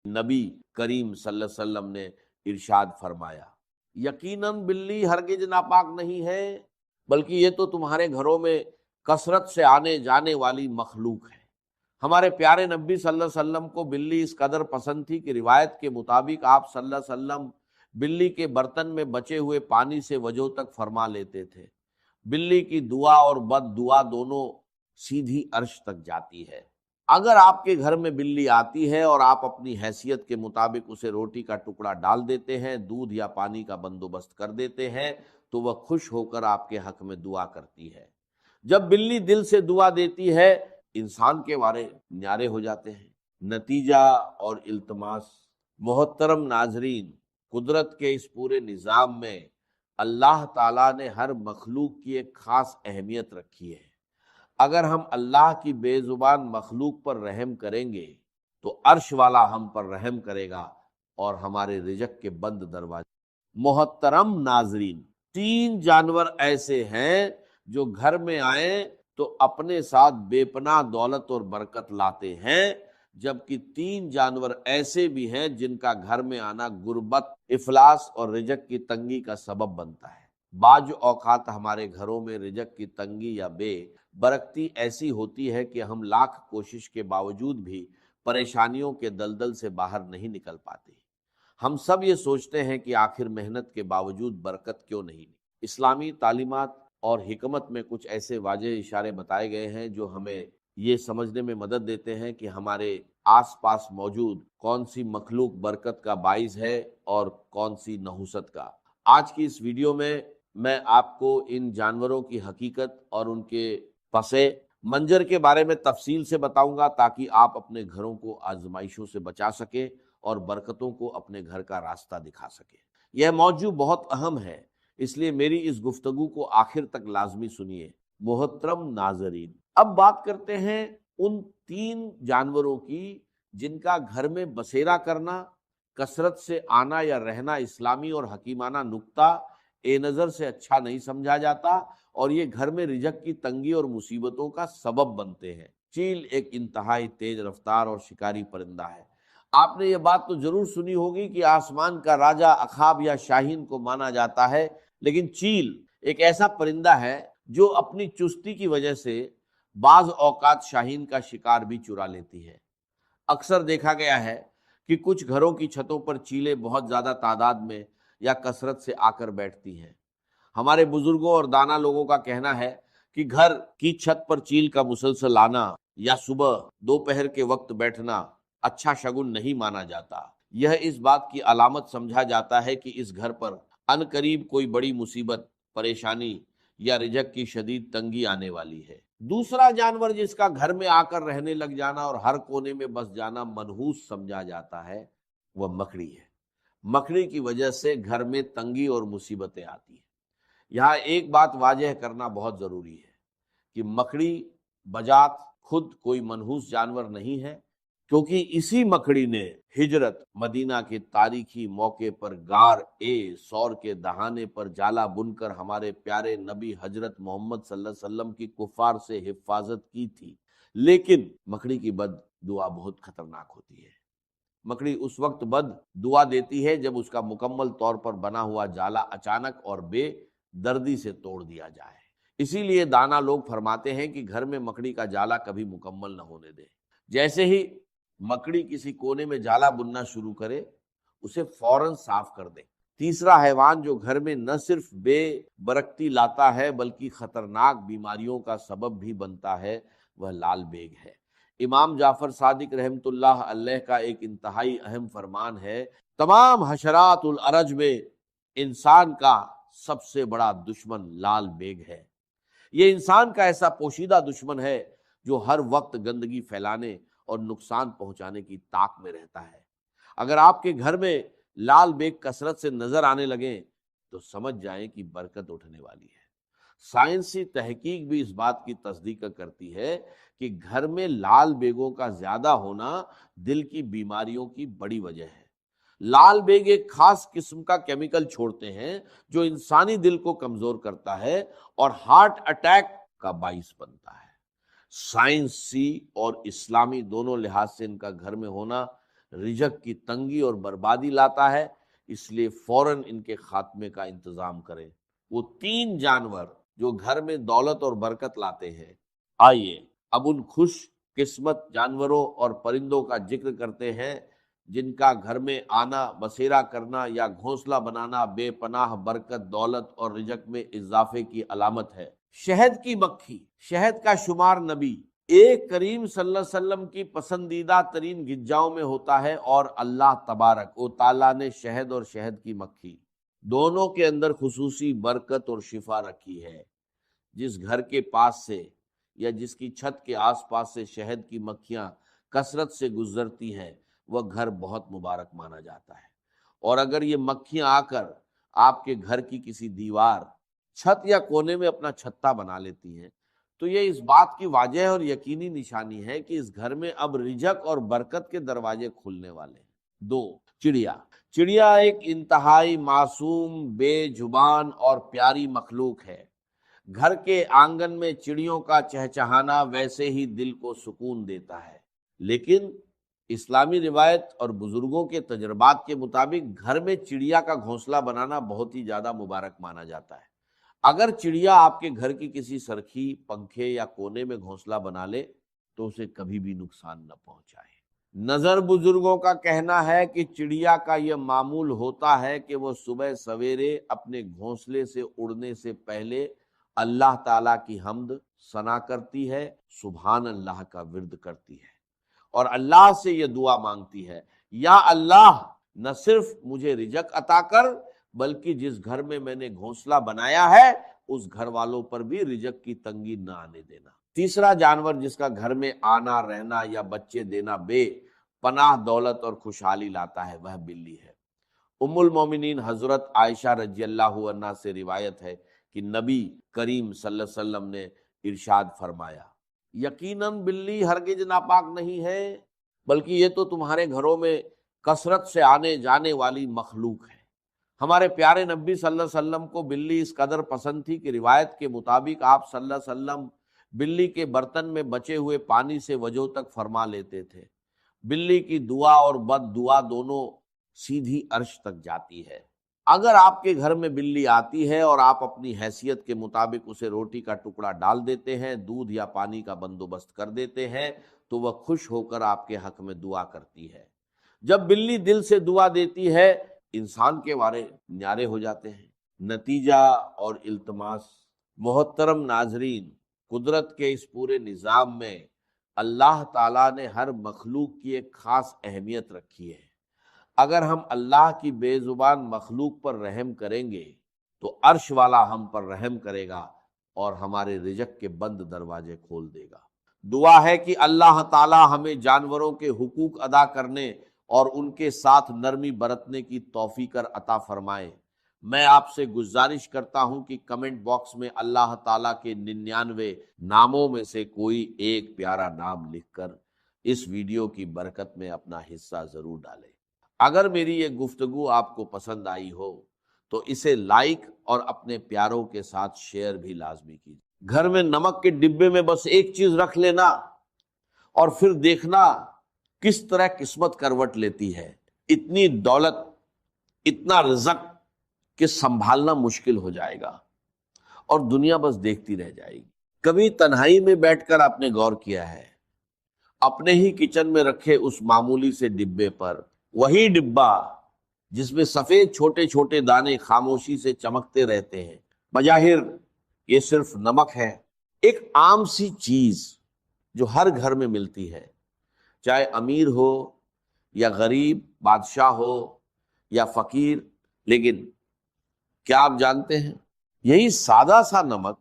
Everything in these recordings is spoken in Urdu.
نبی کریم صلی اللہ علیہ وسلم نے ارشاد فرمایا، یقیناً بلی ہرگز ناپاک نہیں ہے، بلکہ یہ تو تمہارے گھروں میں کثرت سے آنے جانے والی مخلوق ہے۔ ہمارے پیارے نبی صلی اللہ علیہ وسلم کو بلی اس قدر پسند تھی کہ روایت کے مطابق آپ صلی اللہ علیہ وسلم بلی کے برتن میں بچے ہوئے پانی سے وضو تک فرما لیتے تھے۔ بلی کی دعا اور بد دعا دونوں سیدھی عرش تک جاتی ہے۔ اگر آپ کے گھر میں بلی آتی ہے اور آپ اپنی حیثیت کے مطابق اسے روٹی کا ٹکڑا ڈال دیتے ہیں، دودھ یا پانی کا بندوبست کر دیتے ہیں، تو وہ خوش ہو کر آپ کے حق میں دعا کرتی ہے۔ جب بلی دل سے دعا دیتی ہے، انسان کے وارے نیارے ہو جاتے ہیں۔ نتیجہ اور التماس، محترم ناظرین، قدرت کے اس پورے نظام میں اللہ تعالیٰ نے ہر مخلوق کی ایک خاص اہمیت رکھی ہے۔ اگر ہم اللہ کی بے زبان مخلوق پر رحم کریں گے تو عرش والا ہم پر رحم کرے گا اور ہمارے رزق کے بند دروازے۔ محترم ناظرین، 3 جانور ایسے ہیں جو گھر میں آئیں تو اپنے ساتھ بے پناہ دولت اور برکت لاتے ہیں، جبکہ 3 جانور ایسے بھی ہیں جن کا گھر میں آنا غربت، افلاس اور رزق کی تنگی کا سبب بنتا ہے۔ بعض اوقات ہمارے گھروں میں رزق کی تنگی یا بے برکتی ایسی ہوتی ہے کہ ہم لاکھ کوشش کے باوجود بھی پریشانیوں کے دلدل سے باہر نہیں نکل پاتے۔ ہم سب یہ سوچتے ہیں کہ آخر محنت کے باوجود برکت کیوں نہیں؟ اسلامی تعلیمات اور حکمت میں کچھ ایسے واضح اشارے بتائے گئے ہیں جو ہمیں یہ سمجھنے میں مدد دیتے ہیں کہ ہمارے آس پاس موجود کون سی مخلوق برکت کا باعث ہے اور کون سی نحوست کا۔ آج کی اس ویڈیو میں آپ کو ان جانوروں کی حقیقت اور ان کے پس منظر کے بارے میں تفصیل سے بتاؤں گا تاکہ آپ اپنے گھروں کو آزمائشوں سے بچا سکیں اور برکتوں کو اپنے گھر کا راستہ دکھا سکیں۔ یہ موضوع بہت اہم ہے، اس لیے میری اس گفتگو کو آخر تک لازمی سنیے۔ محترم ناظرین، اب بات کرتے ہیں ان 3 جانوروں کی جن کا گھر میں بسیرا کرنا، کثرت سے آنا یا رہنا اسلامی اور حکیمانہ نقطہ نظر سے اچھا نہیں سمجھا جاتا اور یہ گھر میں رزق کی تنگی اور مصیبتوں کا سبب بنتے ہیں۔ چیل ایک انتہائی تیز رفتار اور شکاری پرندہ ہے۔ آپ نے یہ بات تو ضرور سنی ہوگی کہ آسمان کا راجہ عقاب یا شاہین کو مانا جاتا ہے، لیکن چیل ایک ایسا پرندہ ہے جو اپنی چستی کی وجہ سے بعض اوقات شاہین کا شکار بھی چرا لیتی ہے۔ اکثر دیکھا گیا ہے کہ کچھ گھروں کی چھتوں پر چیلیں بہت زیادہ تعداد میں یا کثرت سے آ کر بیٹھتی ہیں۔ ہمارے بزرگوں اور دانا لوگوں کا کہنا ہے کہ گھر کی چھت پر چیل کا مسلسل آنا یا صبح دوپہر کے وقت بیٹھنا اچھا شگن نہیں مانا جاتا۔ یہ اس بات کی علامت سمجھا جاتا ہے کہ اس گھر پر ان قریب کوئی بڑی مصیبت، پریشانی یا رزق کی شدید تنگی آنے والی ہے۔ دوسرا جانور جس کا گھر میں آ کر رہنے لگ جانا اور ہر کونے میں بس جانا منحوس سمجھا جاتا ہے، وہ مکڑی ہے۔ مکڑی کی وجہ سے گھر میں تنگی اور مصیبتیں آتی ہیں۔ یہاں ایک بات واضح کرنا بہت ضروری ہے کہ مکڑی بذات خود کوئی منحوس جانور نہیں ہے، کیونکہ اسی مکڑی نے ہجرت مدینہ کے تاریخی موقع پر غار سور کے دہانے پر جالا بن کر ہمارے پیارے نبی حضرت محمد صلی اللہ علیہ وسلم کی کفار سے حفاظت کی تھی۔ لیکن مکڑی کی بد دعا بہت خطرناک ہوتی ہے۔ مکڑی اس وقت بد دعا دیتی ہے جب اس کا مکمل طور پر بنا ہوا جالا اچانک اور بے دردی سے توڑ دیا جائے۔ اسی لیے دانا لوگ فرماتے ہیں کہ گھر میں مکڑی کا جالا کبھی مکمل نہ ہونے دیں۔ جیسے ہی مکڑی کسی کونے میں جالا بننا شروع کرے، اسے فوراً صاف کر دیں۔ تیسرا حیوان جو گھر میں نہ صرف بے برکتی لاتا ہے بلکہ خطرناک بیماریوں کا سبب بھی بنتا ہے، وہ لال بیگ ہے۔ امام جعفر صادق رحمۃ اللہ علیہ کا ایک انتہائی اہم فرمان ہے، تمام حشرات الارض میں انسان کا سب سے بڑا دشمن لال بیگ ہے۔ یہ انسان کا ایسا پوشیدہ دشمن ہے جو ہر وقت گندگی پھیلانے اور نقصان پہنچانے کی طاق میں رہتا ہے۔ اگر آپ کے گھر میں لال بیگ کثرت سے نظر آنے لگیں تو سمجھ جائیں کہ برکت اٹھنے والی ہے۔ سائنسی تحقیق بھی اس بات کی تصدیق کرتی ہے کہ گھر میں لال بیگوں کا زیادہ ہونا دل کی بیماریوں کی بڑی وجہ ہے۔ لال بیگ ایک خاص قسم کا کیمیکل چھوڑتے ہیں جو انسانی دل کو کمزور کرتا ہے اور ہارٹ اٹیک کا باعث بنتا ہے۔ سائنسی اور اسلامی دونوں لحاظ سے ان کا گھر میں ہونا رزق کی تنگی اور بربادی لاتا ہے، اس لیے فوراً ان کے خاتمے کا انتظام کریں۔ وہ 3 جانور جو گھر میں دولت اور برکت لاتے ہیں، آئیے اب ان خوش قسمت جانوروں اور پرندوں کا ذکر کرتے ہیں جن کا گھر میں آنا، بسیرا کرنا یا گھونسلہ بنانا بے پناہ برکت، دولت اور رزق میں اضافے کی علامت ہے۔ شہد کی مکھی، شہد کا شمار نبی ایک کریم صلی اللہ علیہ وسلم کی پسندیدہ ترین غذاؤں میں ہوتا ہے، اور اللہ تبارک و تعالیٰ نے شہد اور شہد کی مکھی دونوں کے اندر خصوصی برکت اور شفا رکھی ہے۔ جس گھر کے پاس سے یا جس کی چھت کے آس پاس سے شہد کی مکھیاں کثرت سے گزرتی ہیں، وہ گھر بہت مبارک مانا جاتا ہے۔ اور اگر یہ مکھیاں آ کر آپ کے گھر کی کسی دیوار، چھت یا کونے میں اپنا چھتا بنا لیتی ہیں، تو یہ اس بات کی واضح اور یقینی نشانی ہے کہ اس گھر میں اب رزق اور برکت کے دروازے کھلنے والے ہیں۔ 2، چڑیا۔ چڑیا ایک انتہائی معصوم، بے زبان اور پیاری مخلوق ہے۔ گھر کے آنگن میں چڑیوں کا چہچہانا ویسے ہی دل کو سکون دیتا ہے، لیکن اسلامی روایت اور بزرگوں کے تجربات کے مطابق گھر میں چڑیا کا گھونسلہ بنانا بہت ہی زیادہ مبارک مانا جاتا ہے۔ اگر چڑیا آپ کے گھر کی کسی سرخی، پنکھے یا کونے میں گھونسلہ بنا لے تو اسے کبھی بھی نقصان نہ پہنچائے۔ نظر بزرگوں کا کہنا ہے کہ چڑیا کا یہ معمول ہوتا ہے کہ وہ صبح سویرے اپنے گھونسلے سے اڑنے سے پہلے اللہ تعالیٰ کی حمد ثنا کرتی ہے، سبحان اللہ کا ورد کرتی ہے، اور اللہ سے یہ دعا مانگتی ہے، یا اللہ نہ صرف مجھے رزق عطا کر، بلکہ جس گھر میں نے گھونسلہ بنایا ہے اس گھر والوں پر بھی رزق کی تنگی نہ آنے دینا۔ تیسرا جانور جس کا گھر میں آنا، رہنا یا بچے دینا بے پناہ دولت اور خوشحالی لاتا ہے، وہ بلی ہے۔ ام المومنین حضرت عائشہ رضی اللہ عنہا سے روایت ہے کہ نبی کریم صلی اللہ علیہ وسلم نے ارشاد فرمایا، یقیناً بلی ہرگز ناپاک نہیں ہے، بلکہ یہ تو تمہارے گھروں میں کثرت سے آنے جانے والی مخلوق ہے۔ ہمارے پیارے نبی صلی اللہ علیہ وسلم کو بلی اس قدر پسند تھی کہ روایت کے مطابق آپ صلی اللہ علیہ وسلم بلی کے برتن میں بچے ہوئے پانی سے وضو تک فرما لیتے تھے۔ بلی کی دعا اور بد دعا دونوں سیدھی عرش تک جاتی ہے۔ اگر آپ کے گھر میں بلی آتی ہے اور آپ اپنی حیثیت کے مطابق اسے روٹی کا ٹکڑا ڈال دیتے ہیں، دودھ یا پانی کا بندوبست کر دیتے ہیں، تو وہ خوش ہو کر آپ کے حق میں دعا کرتی ہے۔ جب بلی دل سے دعا دیتی ہے، انسان کے وارے نیارے ہو جاتے ہیں۔ نتیجہ اور التماس، محترم ناظرین، قدرت کے اس پورے نظام میں اللہ تعالیٰ نے ہر مخلوق کی ایک خاص اہمیت رکھی ہے۔ اگر ہم اللہ کی بے زبان مخلوق پر رحم کریں گے تو عرش والا ہم پر رحم کرے گا اور ہمارے رزق کے بند دروازے کھول دے گا۔ دعا ہے کہ اللہ تعالیٰ ہمیں جانوروں کے حقوق ادا کرنے اور ان کے ساتھ نرمی برتنے کی توفیق عطا فرمائے۔ میں آپ سے گزارش کرتا ہوں کہ کمنٹ باکس میں اللہ تعالیٰ کے 99 ناموں میں سے کوئی ایک پیارا نام لکھ کر اس ویڈیو کی برکت میں اپنا حصہ ضرور ڈالیں۔ اگر میری یہ گفتگو آپ کو پسند آئی ہو تو اسے لائک اور اپنے پیاروں کے ساتھ شیئر بھی لازمی کیجیے۔ گھر میں نمک کے ڈبے میں بس ایک چیز رکھ لینا اور پھر دیکھنا کس طرح قسمت کروٹ لیتی ہے۔ اتنی دولت، اتنا رزق کہ سنبھالنا مشکل ہو جائے گا اور دنیا بس دیکھتی رہ جائے گی۔ کبھی تنہائی میں بیٹھ کر آپ نے غور کیا ہے، اپنے ہی کچن میں رکھے اس معمولی سے ڈبے پر، وہی ڈبہ جس میں سفید چھوٹے چھوٹے دانے خاموشی سے چمکتے رہتے ہیں، بظاہر یہ صرف نمک ہے، ایک عام سی چیز جو ہر گھر میں ملتی ہے، چاہے امیر ہو یا غریب، بادشاہ ہو یا فقیر۔ لیکن کیا آپ جانتے ہیں یہی سادہ سا نمک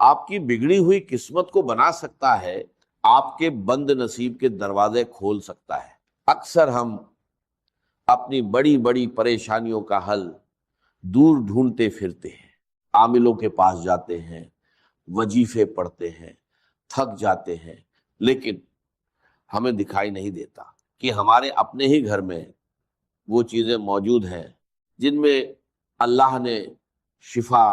آپ کی بگڑی ہوئی قسمت کو بنا سکتا ہے، آپ کے بند نصیب کے دروازے کھول سکتا ہے۔ اکثر ہم اپنی بڑی بڑی پریشانیوں کا حل دور ڈھونڈتے پھرتے ہیں، عاملوں کے پاس جاتے ہیں، وظیفے پڑھتے ہیں، تھک جاتے ہیں، لیکن ہمیں دکھائی نہیں دیتا کہ ہمارے اپنے ہی گھر میں وہ چیزیں موجود ہیں جن میں اللہ نے شفا،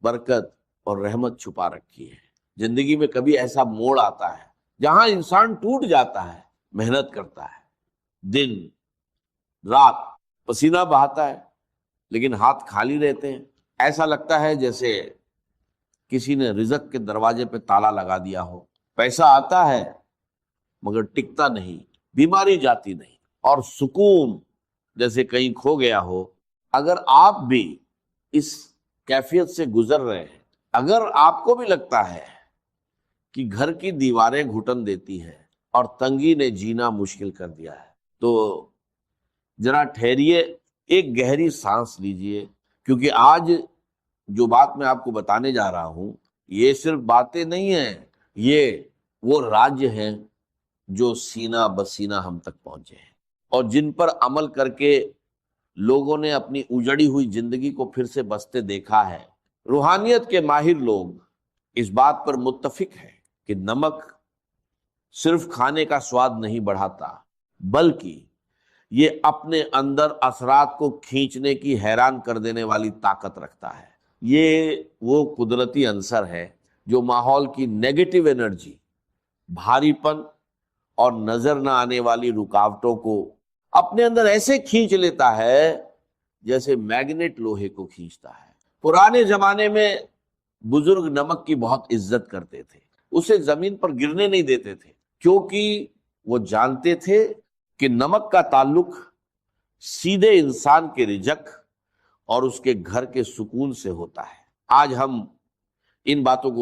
برکت اور رحمت چھپا رکھی ہے۔ زندگی میں کبھی ایسا موڑ آتا ہے جہاں انسان ٹوٹ جاتا ہے، محنت کرتا ہے، دن رات پسینہ بہاتا ہے لیکن ہاتھ خالی رہتے ہیں، ایسا لگتا ہے جیسے کسی نے رزق کے دروازے پہ تالا لگا دیا ہو۔ پیسہ آتا ہے مگر ٹکتا نہیں، بیماری جاتی نہیں، اور سکون جیسے کہیں کھو گیا ہو۔ اگر آپ بھی اس کیفیت سے گزر رہے ہیں، اگر آپ کو بھی لگتا ہے کہ گھر کی دیواریں گھٹن دیتی ہیں اور تنگی نے جینا مشکل کر دیا ہے، تو ذرا ٹھہریے، ایک گہری سانس لیجئے، کیونکہ آج جو بات میں آپ کو بتانے جا رہا ہوں یہ صرف باتیں نہیں ہیں، یہ وہ راج ہیں جو سینہ بسینہ ہم تک پہنچے ہیں اور جن پر عمل کر کے لوگوں نے اپنی اجڑی ہوئی زندگی کو پھر سے بستے دیکھا ہے۔ روحانیت کے ماہر لوگ اس بات پر متفق ہیں کہ نمک صرف کھانے کا سواد نہیں بڑھاتا، بلکہ یہ اپنے اندر اثرات کو کھینچنے کی حیران کر دینے والی طاقت رکھتا ہے۔ یہ وہ قدرتی عنصر ہے جو ماحول کی نیگیٹو انرجی، بھاری پن اور نظر نہ آنے والی رکاوٹوں کو اپنے اندر ایسے کھینچ لیتا ہے جیسے میگنیٹ لوہے کو کھینچتا ہے۔ پرانے زمانے میں بزرگ نمک کی بہت عزت کرتے تھے، اسے زمین پر گرنے نہیں دیتے تھے، کیونکہ وہ جانتے تھے کہ نمک کا تعلق سیدھے انسان کے رزق اور اس کے گھر کے سکون سے ہوتا ہے۔ آج ہم ان باتوں کو